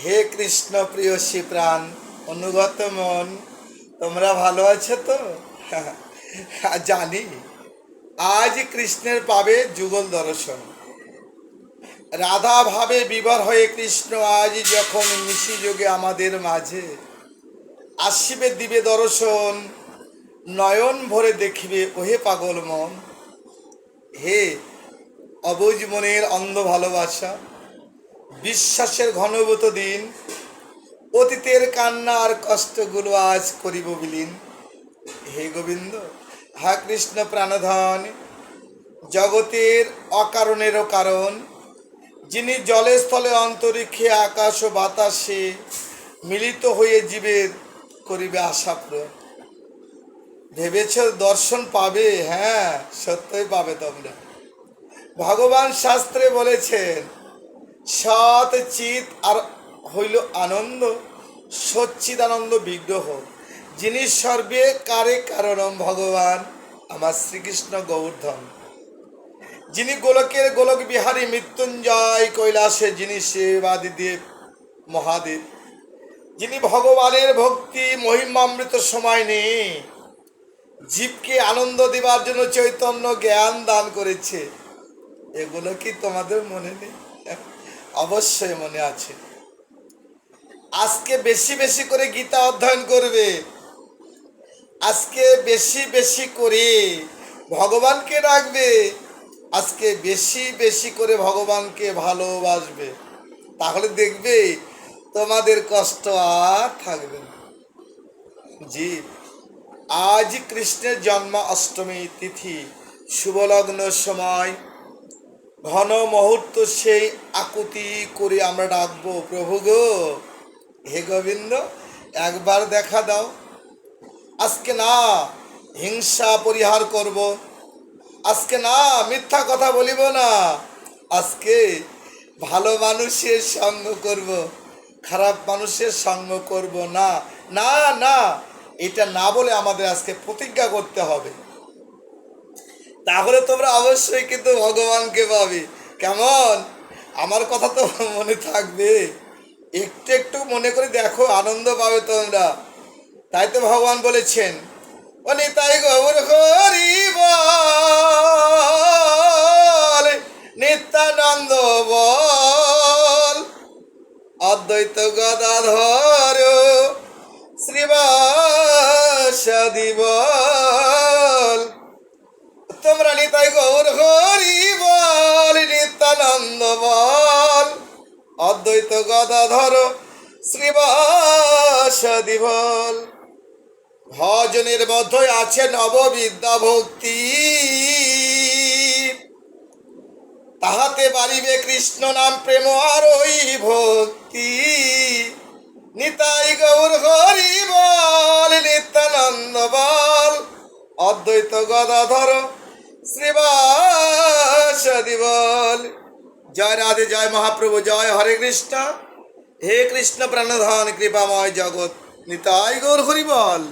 হে কৃষ্ণ প্রিয়সী প্রাণ অনুগত মন, তোমরা ভালো আছো তো? জানি আজ কৃষ্ণের পাবে যুগল দর্শন। রাধা ভাবে বিভোর হয়ে কৃষ্ণ আজ যখন নিশি যোগে আমাদের মাঝে আসিবে দিবে দর্শন, নয়ন ভরে দেখিবে ওহে পাগল মন। হে অবুঝ মনের অন্ধ ভালোবাসা, বিশ্বাসের ঘনবত দিন, অতীতের কান্না আর কষ্টগুলো আজ করিব বিলীন। হে গোবিন্দ, হা কৃষ্ণ প্রাণধন, জগতের অকারণেরও কারণ, যিনি জলে স্থলে অন্তরিক্ষে আকাশ ও বাতাসে মিলিত হয়ে জীবের করিবে আশা পূরণ। ভেবেছ দর্শন পাবে? হ্যাঁ, সত্যই পাবে তোমরা। ভগবান শাস্ত্রে বলেছেন, সৎ চিত আর হইল আনন্দ, সচ্চিদানন্দ বিগ্রহ, যিনি সর্বে কারে কারণম ভগবান আমার শ্রীকৃষ্ণ গৌরধন। যিনি গোলকের গোলক বিহারী মৃত্যুঞ্জয় কৈলাসে যিনি সেবাদিদেব মহাদেব, যিনি ভগবানের ভক্তি মহিমামৃত সময় নেই জীবকে আনন্দ দেবার জন্য চৈতন্য জ্ঞান দান করেছে। এগুলো কি তোমাদের মনে নেই? অবশ্যই মনে আছে। আজকে বেশি বেশি করে গীতা অধ্যয়ন করবে, আজকে বেশি বেশি করে ভগবানকে ডাকবে, আজকে বেশি বেশি করে ভগবানকে ভালোবাসবে, তাহলে দেখবে তোমাদের কষ্ট আর থাকবে না। জি, আজ কৃষ্ণের জন্ম অষ্টমী তিথি, শুভলগ্ন সময়, ঘন মুহূর্ত, সেই আকুতি করে আমরা ডাকবো, প্রভু গো, হে গোবিন্দ একবার দেখা দাও। আজকে না হিংসা পরিহার করব, আজকে না মিথ্যা কথা বলিব না, আজকে ভালো মানুষের সঙ্গ করব, খারাপ মানুষের সঙ্গ করব না। না না, এটা না বলে আমাদের আজকে প্রতিজ্ঞা করতে হবে, তাহলে তোমরা অবশ্যই কিন্তু ভগবানকে পাবে। কেমন? আমার কথা তো মনে থাকবে, একটু একটু মনে করে দেখো, আনন্দ পাবে তোমরা। তাই তো ভগবান বলেছেন, ও নিতাই গৌর হরি বল, নিত্যানন্দ বল, অদ্বৈত গদাধর শ্রীবাসাদি বল। তোমরা নিতাই গৌর হরি বল, নিত্যানন্দ বল, অদ্বৈত গদাধর শ্রীবাসাদি বল। ভজনের মধ্যে আছে নববিদ্যা ভক্তি, তাহাতে বাড়িবে কৃষ্ণ নাম প্রেম আর ওই ভক্তি। নিতাই গৌর হরি বল, নিত্যানন্দ বল, অদ্বৈত গদাধর শ্রীবাসাদি বল। জয় রাধে, জয় মহাপ্রভু, জয় হরে কৃষ্ণ। হে কৃষ্ণ প্রাণধন কৃপাময় জগৎ, নিতাই গৌর হরি বল।